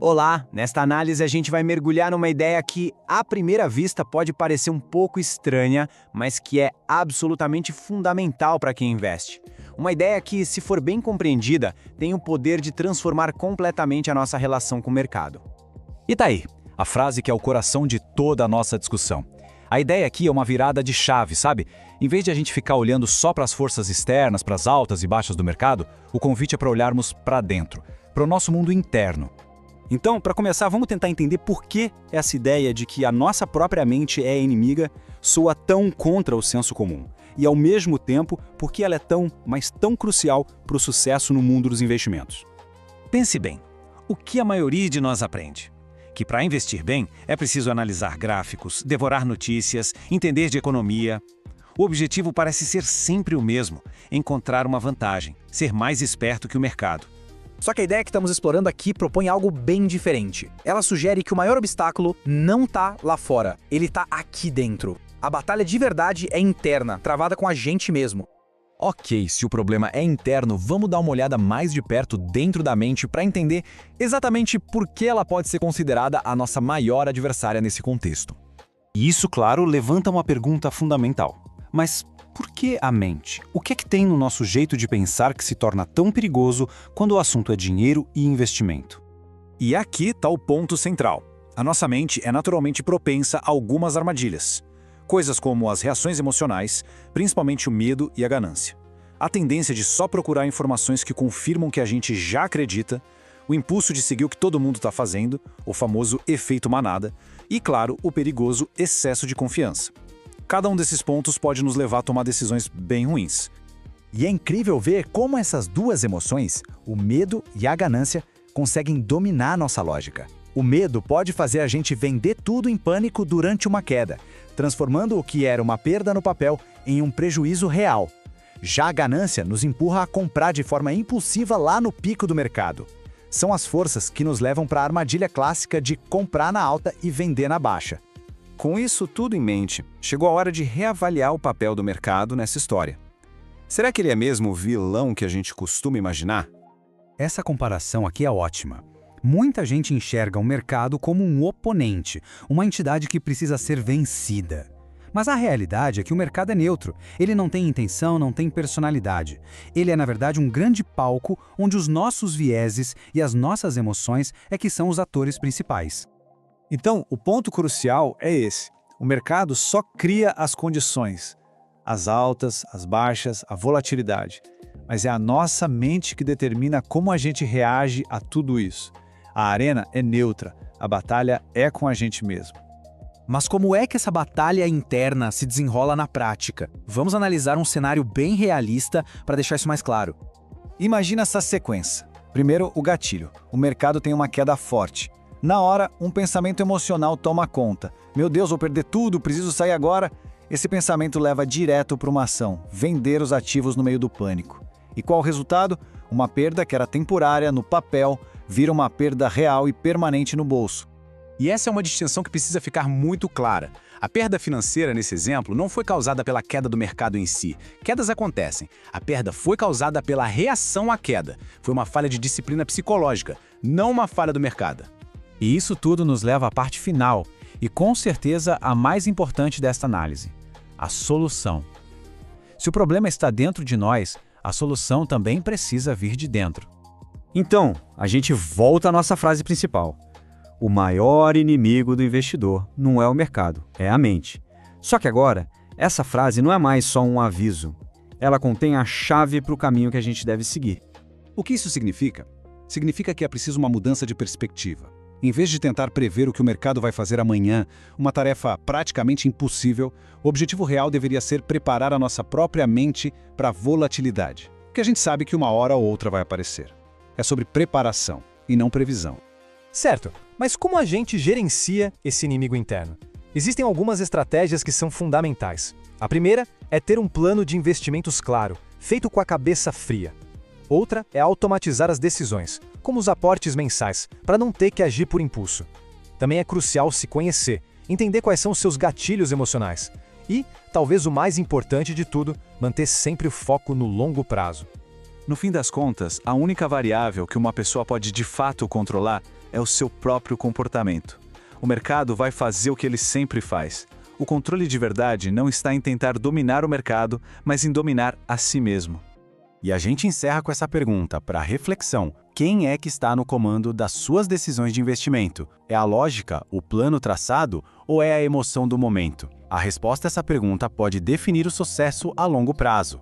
Olá! Nesta análise a gente vai mergulhar numa ideia que, à primeira vista, pode parecer um pouco estranha, mas que é absolutamente fundamental para quem investe. Uma ideia que, se for bem compreendida, tem o poder de transformar completamente a nossa relação com o mercado. E tá aí, a frase que é o coração de toda a nossa discussão. A ideia aqui é uma virada de chave, sabe? Em vez de a gente ficar olhando só para as forças externas, para as altas e baixas do mercado, o convite é para olharmos para dentro, para o nosso mundo interno. Então, para começar, vamos tentar entender por que essa ideia de que a nossa própria mente é inimiga soa tão contra o senso comum. E, ao mesmo tempo, por que ela é tão, mas tão crucial para o sucesso no mundo dos investimentos. Pense bem, o que a maioria de nós aprende? Que para investir bem é preciso analisar gráficos, devorar notícias, entender de economia. O objetivo parece ser sempre o mesmo: encontrar uma vantagem, ser mais esperto que o mercado. Só que a ideia que estamos explorando aqui propõe algo bem diferente. Ela sugere que o maior obstáculo não está lá fora, ele está aqui dentro. A batalha de verdade é interna, travada com a gente mesmo. Ok, se o problema é interno, vamos dar uma olhada mais de perto dentro da mente para entender exatamente por que ela pode ser considerada a nossa maior adversária nesse contexto. E isso, claro, levanta uma pergunta fundamental. Mas por que a mente? O que é que tem no nosso jeito de pensar que se torna tão perigoso quando o assunto é dinheiro e investimento? E aqui está o ponto central. A nossa mente é naturalmente propensa a algumas armadilhas. Coisas como as reações emocionais, principalmente o medo e a ganância. A tendência de só procurar informações que confirmam que a gente já acredita, o impulso de seguir o que todo mundo está fazendo, o famoso efeito manada, e, claro, o perigoso excesso de confiança. Cada um desses pontos pode nos levar a tomar decisões bem ruins. E é incrível ver como essas duas emoções, o medo e a ganância, conseguem dominar nossa lógica. O medo pode fazer a gente vender tudo em pânico durante uma queda, transformando o que era uma perda no papel em um prejuízo real. Já a ganância nos empurra a comprar de forma impulsiva lá no pico do mercado. São as forças que nos levam para a armadilha clássica de comprar na alta e vender na baixa. Com isso tudo em mente, chegou a hora de reavaliar o papel do mercado nessa história. Será que ele é mesmo o vilão que a gente costuma imaginar? Essa comparação aqui é ótima. Muita gente enxerga o mercado como um oponente, uma entidade que precisa ser vencida. Mas a realidade é que o mercado é neutro. Ele não tem intenção, não tem personalidade. Ele é, na verdade, um grande palco onde os nossos vieses e as nossas emoções é que são os atores principais. Então, o ponto crucial é esse. O mercado só cria as condições, as altas, as baixas, a volatilidade. Mas é a nossa mente que determina como a gente reage a tudo isso. A arena é neutra, a batalha é com a gente mesmo. Mas como é que essa batalha interna se desenrola na prática? Vamos analisar um cenário bem realista para deixar isso mais claro. Imagina essa sequência. Primeiro, o gatilho. O mercado tem uma queda forte. Na hora, um pensamento emocional toma conta. Meu Deus, vou perder tudo, preciso sair agora. Esse pensamento leva direto para uma ação, vender os ativos no meio do pânico. E qual o resultado? Uma perda que era temporária no papel, vira uma perda real e permanente no bolso. E essa é uma distinção que precisa ficar muito clara. A perda financeira, nesse exemplo, não foi causada pela queda do mercado em si. Quedas acontecem. A perda foi causada pela reação à queda. Foi uma falha de disciplina psicológica, não uma falha do mercado. E isso tudo nos leva à parte final, e com certeza a mais importante desta análise: a solução. Se o problema está dentro de nós, a solução também precisa vir de dentro. Então, a gente volta à nossa frase principal. O maior inimigo do investidor não é o mercado, é a mente. Só que agora, essa frase não é mais só um aviso. Ela contém a chave para o caminho que a gente deve seguir. O que isso significa? Significa que é preciso uma mudança de perspectiva. Em vez de tentar prever o que o mercado vai fazer amanhã, uma tarefa praticamente impossível, o objetivo real deveria ser preparar a nossa própria mente para a volatilidade, porque a gente sabe que uma hora ou outra vai aparecer. É sobre preparação e não previsão. Certo, mas como a gente gerencia esse inimigo interno? Existem algumas estratégias que são fundamentais. A primeira é ter um plano de investimentos claro, feito com a cabeça fria. Outra é automatizar as decisões, como os aportes mensais, para não ter que agir por impulso. Também é crucial se conhecer, entender quais são os seus gatilhos emocionais. E, talvez o mais importante de tudo, manter sempre o foco no longo prazo. No fim das contas, a única variável que uma pessoa pode de fato controlar é o seu próprio comportamento. O mercado vai fazer o que ele sempre faz. O controle de verdade não está em tentar dominar o mercado, mas em dominar a si mesmo. E a gente encerra com essa pergunta para reflexão. Quem é que está no comando das suas decisões de investimento? É a lógica, o plano traçado ou é a emoção do momento? A resposta a essa pergunta pode definir o sucesso a longo prazo.